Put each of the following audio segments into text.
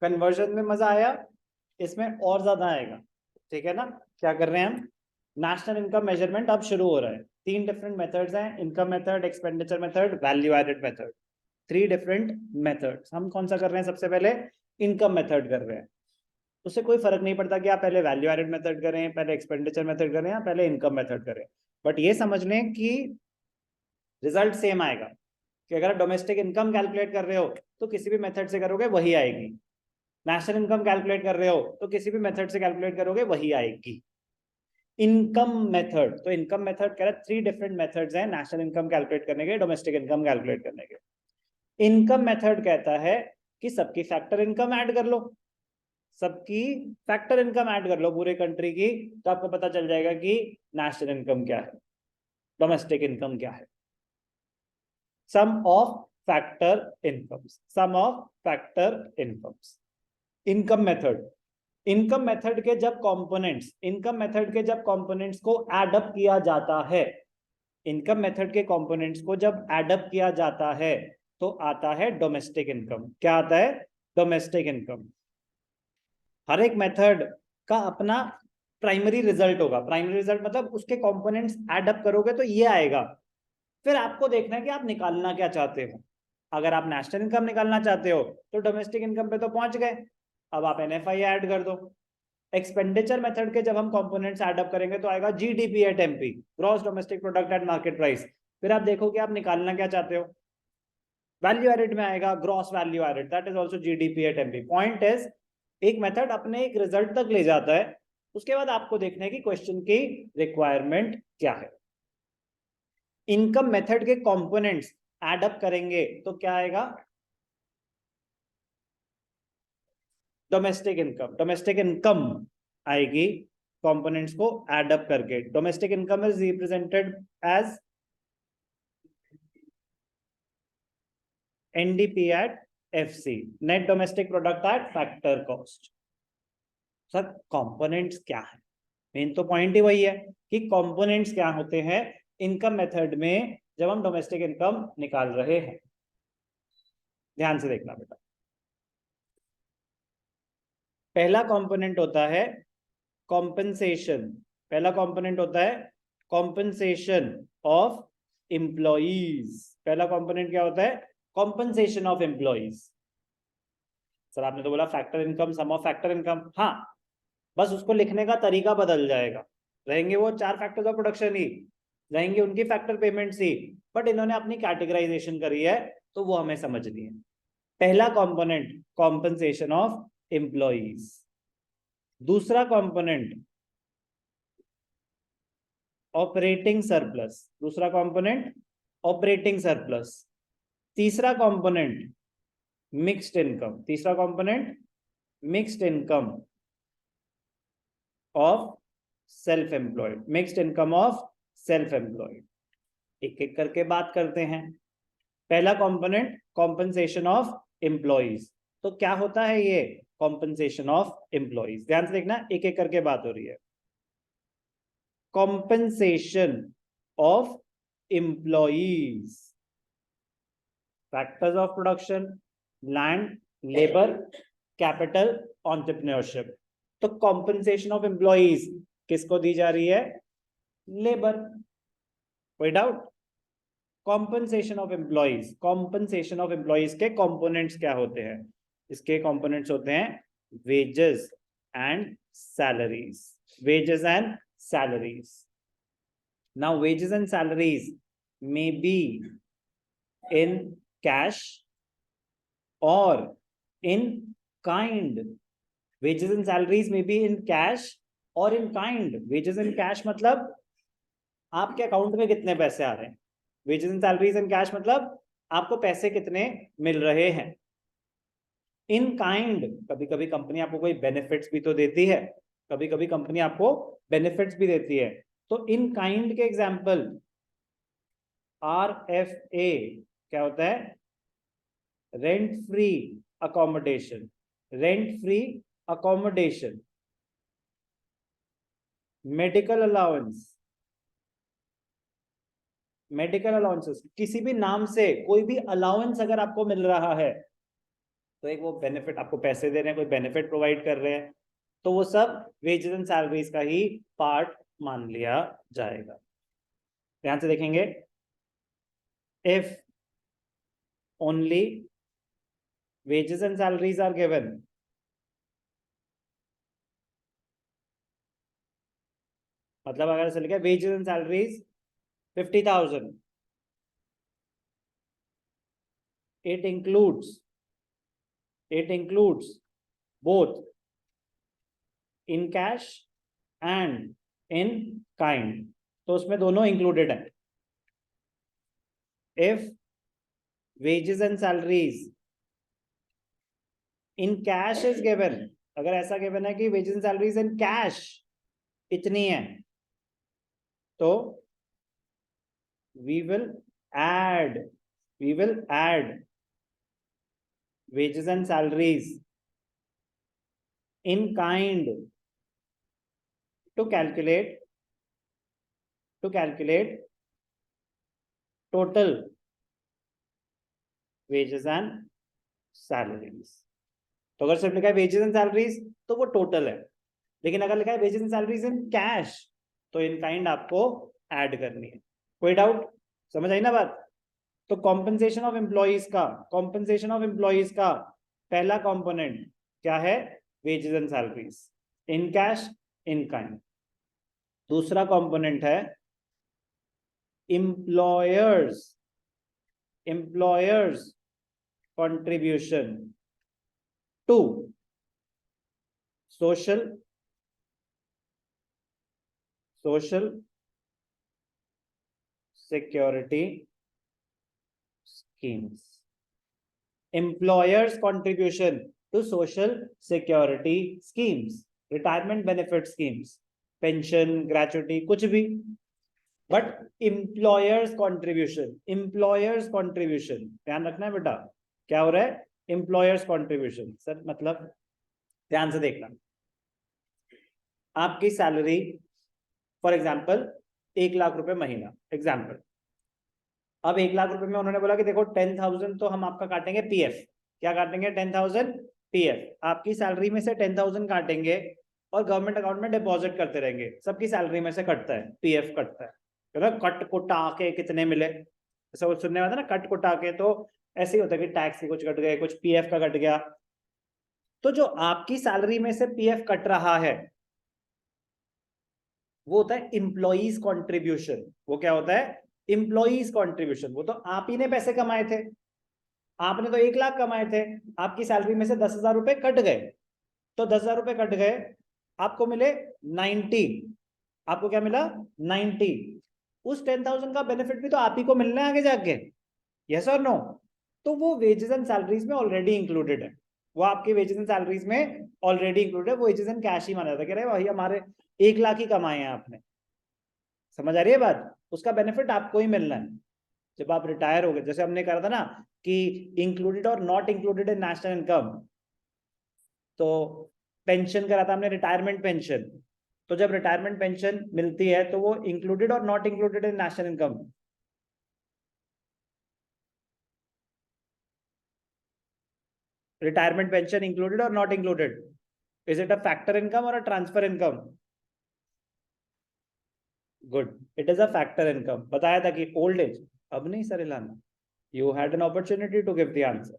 Conversion में मजा आया, इसमें और ज्यादा आएगा, ठीक है ना। क्या कर रहे हैं हम, नेशनल इनकम मेजरमेंट अब शुरू हो रहा है। 3 डिफरेंट मेथड्स हैं, income method, expenditure method, value added method. 3 different methods. हम कौन सा कर रहे हैं, सबसे पहले इनकम मेथड कर रहे हैं। उससे कोई फर्क नहीं पड़ता कि आप पहले वैल्यू एडेड मेथड करें, पहले एक्सपेंडिचर मेथड करें, या पहले इनकम मेथड करें, बट ये समझ लें कि रिजल्ट सेम आएगा। कि अगर डोमेस्टिक इनकम कैलकुलेट कर रहे हो तो किसी भी मेथड से करोगे वही आएगी, नेशनल इनकम कैलकुलेट कर रहे हो तो किसी भी मेथड से कैलकुलेट करोगे वही आएगी। इनकम मेथड, तो इनकम मेथड कह रहा है 3 डिफरेंट मेथड्स हैं नेशनल इनकम कैलकुलेट करने के, डोमेस्टिक इनकम कैलकुलेट करने के। इनकम मेथड कहता है कि सबकी फैक्टर इनकम ऐड कर लो, सबकी फैक्टर इनकम ऐड कर लो पूरे कंट्री की, तो आपको पता चल जाएगा कि नेशनल इनकम क्या है, डोमेस्टिक इनकम क्या है। Sum of factor incomes, sum of factor incomes. Income method, income method के जब कंपोनेंट्स, इनकम मेथड के जब कंपोनेंट्स को ऐड अप किया जाता है, इनकम मेथड के कंपोनेंट्स को जब ऐड अप किया जाता है तो आता है डोमेस्टिक इनकम। क्या आता है, डोमेस्टिक इनकम। हर एक मेथड का अपना प्राइमरी रिजल्ट होगा, प्राइमरी रिजल्ट मतलब उसके कंपोनेंट्स ऐड अप करोगे तो ये आएगा। फिर आपको देखना है कि आप निकालना क्या चाहते हो। अगर आप नेशनल इनकम निकालना चाहते हो तो डोमेस्टिक इनकम पे तो पहुंच गए, अब आप एनएफआई ऐड कर दो। एक्सपेंडिचर मेथड के जब हम कंपोनेंट्स ऐड अप करेंगे तो आएगा GDP at MP, gross domestic product eight market price. फिर आप देखो कि आप निकालना क्या चाहते हो, वैल्यू एडेड में आएगा gross value added, that is also GDP at MP. Point is एक मेथड अपने एक रिजल्ट तक ले जाता है, उसके बाद आपको देखना है कि क्वेश्चन की रिक्वायरमेंट क्या है। इनकम मेथड के कंपोनेंट्स ऐड अप करेंगे तो क्या आएगा, डोमेस्टिक इनकम। डोमेस्टिक इनकम आएगी कंपोनेंट्स को ऐड अप करके। Domestic income is represented as NDP at FC, net domestic product at factor cost. Sir components क्या है, मेन तो पॉइंट ही वही है कि कंपोनेंट्स क्या होते हैं इनकम मेथड में जब हम डोमेस्टिक इनकम निकाल रहे हैं। ध्यान से देखना बेटा, पहला कंपोनेंट होता है कॉम्पेंसेशन, पहला कंपोनेंट होता है कॉम्पेंसेशन ऑफ एम्प्लॉइज। पहला कंपोनेंट क्या होता है, कॉम्पेंसेशन ऑफ एम्प्लॉइज। सर आपने तो बोला factor income, sum of factor income, हाँ बस उसको लिखने का तरीका बदल जाएगा, रहेंगे वो 4 फैक्टर्स ऑफ प्रोडक्शन ही, रहेंगी उनकी फैक्टर पेमेंट्स ही, बट इन्होंने अपनी कैटेगराइजेशन करी है तो वो हमें समझनी है। पहला कंपोनेंट कॉम्पेंसेशन ऑफ एम्प्लॉइज, दूसरा कंपोनेंट ऑपरेटिंग सरप्लस, दूसरा कंपोनेंट ऑपरेटिंग सरप्लस, तीसरा कंपोनेंट मिक्स्ड इनकम, तीसरा component mixed income of self employed, mixed income of self employed. एक एक करके बात करते हैं। पहला कंपोनेंट कॉम्पेंसेशन ऑफ एम्प्लॉइज, तो क्या होता है ये कॉम्पेंसेशन ऑफ एम्प्लॉइज, ध्यान से देखना एक एक करके बात हो रही है। Compensation of employees, factors of production, land, labour, capital, entrepreneurship. तो कॉम्पेंसेशन ऑफ एम्प्लॉइज किसको दी जा रही है, लेबर, कोई doubt. Compensation of employees, compensation of employees के कंपोनेंट्स क्या होते हैं, इसके कंपोनेंट्स होते हैं wages and salaries, wages and salaries. Now wages and salaries may be in cash और in kind, wages and salaries may be in cash or in kind। wages and cash मतलब आपके account में कितने पैसे आ रहे हैं, wages and salaries in cash मतलब आपको पैसे कितने मिल रहे हैं। इन काइंड, कभी कभी कंपनी आपको कोई बेनिफिट्स भी तो देती है, कभी कभी कंपनी आपको बेनिफिट्स भी देती है, तो इन काइंड के एग्जांपल RFA क्या होता है, rent free accommodation, rent free accommodation, medical allowance, medical allowances, किसी भी नाम से कोई भी अलाउंस अगर आपको मिल रहा है तो एक वो बेनिफिट, आपको पैसे दे रहे हैं, कोई बेनिफिट प्रोवाइड कर रहे हैं, तो वो सब वेजेस एंड सैलरीज का ही पार्ट मान लिया जाएगा। ध्यान से देखेंगे, if only wages and salaries are given, मतलब अगर ऐसा लिखा है wages and salaries 50,000, it includes both in cash and in kind, तो उसमें दोनों इंक्लूडेड है। if wages and salaries in cash is given, अगर ऐसा given है कि wages and salaries in cash इतनी है, तो we will add wages and salaries in kind to calculate total wages and salaries। तो अगर सिर्फ लिखा है wages and salaries तो वो टोटल है, लेकिन अगर लिखा है wages and salaries in cash तो इन काइंड आपको ऐड करनी है। कोई डाउट? समझ आई ना बात? तो कॉम्पेंसेशन ऑफ एम्प्लॉइज का पहला कंपोनेंट क्या है? Wages and salaries in cash in kind. दूसरा कंपोनेंट है employers contribution to social security schemes, employers contribution to social security schemes, retirement benefit schemes, pension, gratuity, कुछ भी, but employers contribution ध्यान रखना है बेटा, क्या हो रहा है? employers contribution। सर मतलब ध्यान से देखना, आपकी सैलरी फॉर एग्जाम्पल 1,00,000 रुपए महीना एग्जाम्पल, अब 1,00,000 रुपए में उन्होंने बोला कि देखो 10,000 तो हम आपका काटेंगे पीएफ। क्या काटेंगे? 10,000 पीएफ। आपकी सैलरी में से 10,000 काटेंगे और गवर्नमेंट अकाउंट में डिपॉजिट करते रहेंगे। सबकी सैलरी में से कटता है, पीएफ कटता है। कट कुटा के कितने मिले, ऐसा सुनने आता है ना, कट कुटा के, तो ऐसे ही होता है कि टैक्स के कुछ कट गए, कुछ पीएफ का कट गया। तो जो आपकी सैलरी में से पीएफ कट रहा है वो होता है एम्प्लॉइज कॉन्ट्रीब्यूशन। वो क्या होता है? Employees contribution. वो तो आप ही ने पैसे कमाए थे, आपने तो 1,00,000 कमाए थे, आपकी सैलरी में से 10,000 रुपए कट गए, तो 10,000 रुपए कट गए, आपको मिले 90। आपको क्या मिला? 90। उस 10,000 का बेनिफिट भी तो आप ही को मिलना है आगे जाके, यस और नो? तो वो वेजेस एंड सैलरीज में ऑलरेडी इंक्लूडेड है, वो आपके वेजेस एंड सैलरीज में ऑलरेडी इंक्लूडेड है। वो वेजेस एंड कैश ही माना जाता है। कह रहे भाई हमारे 1,00,000 ही कमाए हैं आपने, समझ आ रही है बात? उसका बेनिफिट आपको ही मिलना है जब आप रिटायर हो गए। जैसे हमने कहा था ना कि इंक्लूडेड और not included in national income, तो पेंशन करा था हमने, रिटायरमेंट पेंशन। तो जब रिटायरमेंट पेंशन मिलती है तो वो इंक्लूडेड और not included in national income? Retirement pension included और not included? Is it a factor income और a transfer income? Good, it is a factor income. बताया था कि ओल्ड एज, अब नहीं sir Ilana, you had an opportunity to give the answer.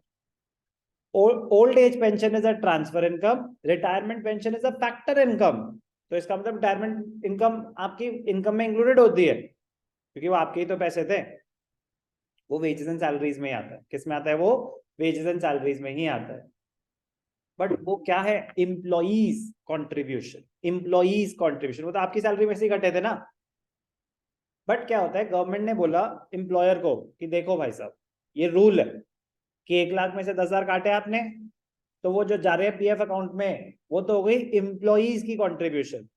Old age pension is a transfer income, retirement pension is a factor income. तो इसका मतलब retirement income आपकी income में इंक्लूडेड होती है, क्योंकि वो आपके ही तो पैसे थे। वो वेजेस एंड सैलरीज में ही आता है। किस में आता है वो? वेजेस एंड सैलरीज में ही आता है। बट वो क्या है? Employees contribution. वो तो आपकी सैलरी में से ही कटे थे ना। बट क्या होता है, गवर्नमेंट ने बोला एम्प्लॉयर को कि देखो भाई साहब, ये रूल है कि 1,00,000 में से 10,000 काटे आपने, तो वो जो जा रहे हैं पीएफ अकाउंट में वो तो हो गई एम्प्लॉइज की कंट्रीब्यूशन।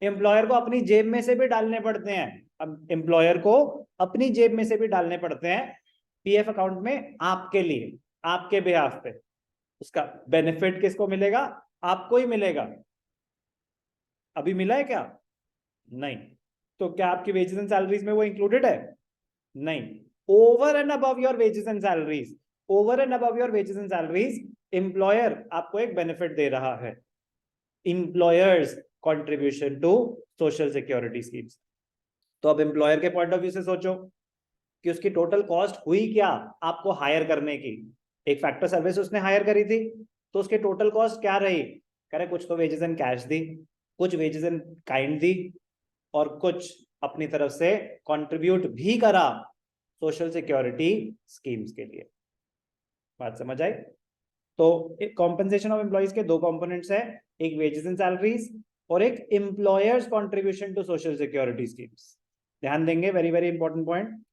एम्प्लॉयर को अपनी जेब में से भी डालने पड़ते हैं। अब एम्प्लॉयर को अपनी जेब में से भी डालने पड़ते हैं पीएफ अकाउंट में, आपके लिए, आपके बिहाफ पे। उसका बेनिफिट किसको मिलेगा? आपको ही मिलेगा। अभी मिला है क्या? नहीं। तो क्या आपकी वेजेस एंड सैलरीज में वो इंक्लूडेड है? नहीं। Over and above your wages and salaries employer आपको एक बेनिफिट दे रहा है, employers contribution to social security schemes. तो अब एम्प्लॉयर के पॉइंट ऑफ व्यू से सोचो कि उसकी टोटल कॉस्ट हुई क्या आपको हायर करने की। एक फैक्टर सर्विस उसने हायर करी थी, तो उसके टोटल कॉस्ट क्या रही? कह रहे कुछ तो वेजेस इन कैश दी, कुछ वेजेस इन काइंड दी, और कुछ अपनी तरफ से कंट्रीब्यूट भी करा सोशल सिक्योरिटी स्कीम्स के लिए। बात समझ आई? तो कॉम्पेंसेशन ऑफ एम्प्लॉइज के दो कंपोनेंट्स है, एक वेजेस एंड सैलरीज और एक employers contribution to social security schemes. ध्यान देंगे, very very important point.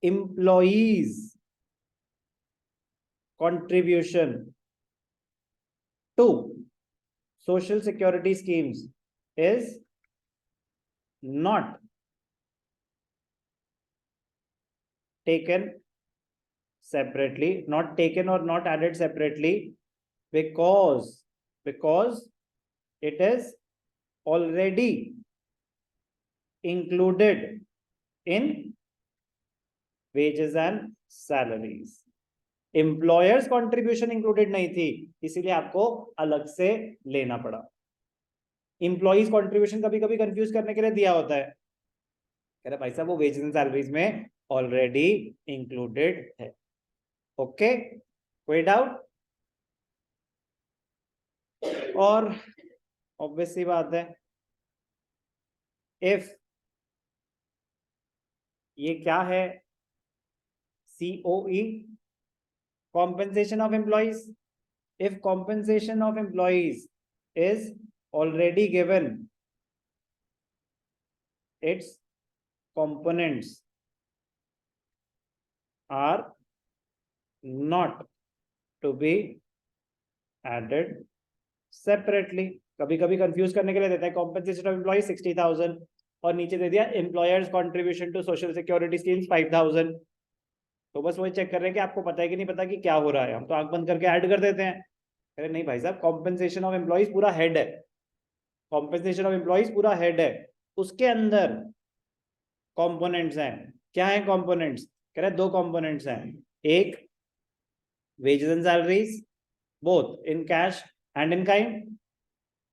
Employees contribution to social security schemes is not taken separately, not taken or not added separately, because it is already included in wages and salaries. Employers contribution included नहीं थी, इसीलिए आपको अलग से लेना पड़ा। Employees contribution कभी कभी कंफ्यूज करने के लिए दिया होता है, कह रहे भाई साहब वो वेजेस एंड सैलरीज में ऑलरेडी इंक्लूडेड है। ओके, कोई डाउट? और ऑब्वियस सी बात है, इफ ये क्या है, COE, compensation of employees, if compensation of employees is already given, its components are not to be added separately. कभी कभी कंफ्यूज करने के लिए देता है कॉम्पेंसेशन ऑफ एम्प्लॉय 60,000 और नीचे दे दिया employers contribution to social security schemes 5,000। तो बस वही चेक कर रहे हैं कि आपको पता है कि नहीं पता कि क्या हो रहा है, हम तो आंख बंद करके ऐड कर देते हैं। अरे नहीं भाई साहब, कॉम्पेंसेशन ऑफ एम्प्लॉइज पूरा हेड है, कॉम्पेंसेशन ऑफ एम्प्लॉइज पूरा हेड है, उसके अंदर कंपोनेंट्स हैं। क्या है कंपोनेंट्स? कह रहे दो कंपोनेंट्स हैं, एक wages and salaries both in cash and in kind,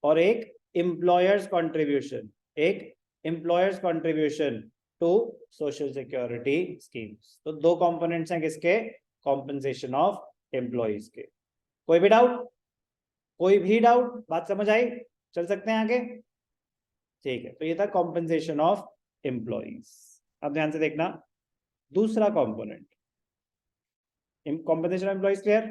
और एक एम्प्लॉयर्स कंट्रीब्यूशन, एक employers contribution to social security schemes. तो दो कंपोनेंट्स हैं किसके? कॉम्पेंसेशन ऑफ एम्प्लॉइज के। कोई भी डाउट? कोई भी डाउट? बात समझ आई? चल सकते हैं आगे? ठीक है, तो ये था कॉम्पेंसेशन ऑफ एम्प्लॉइज। अब ध्यान से देखना, दूसरा component compensation of employees, clear?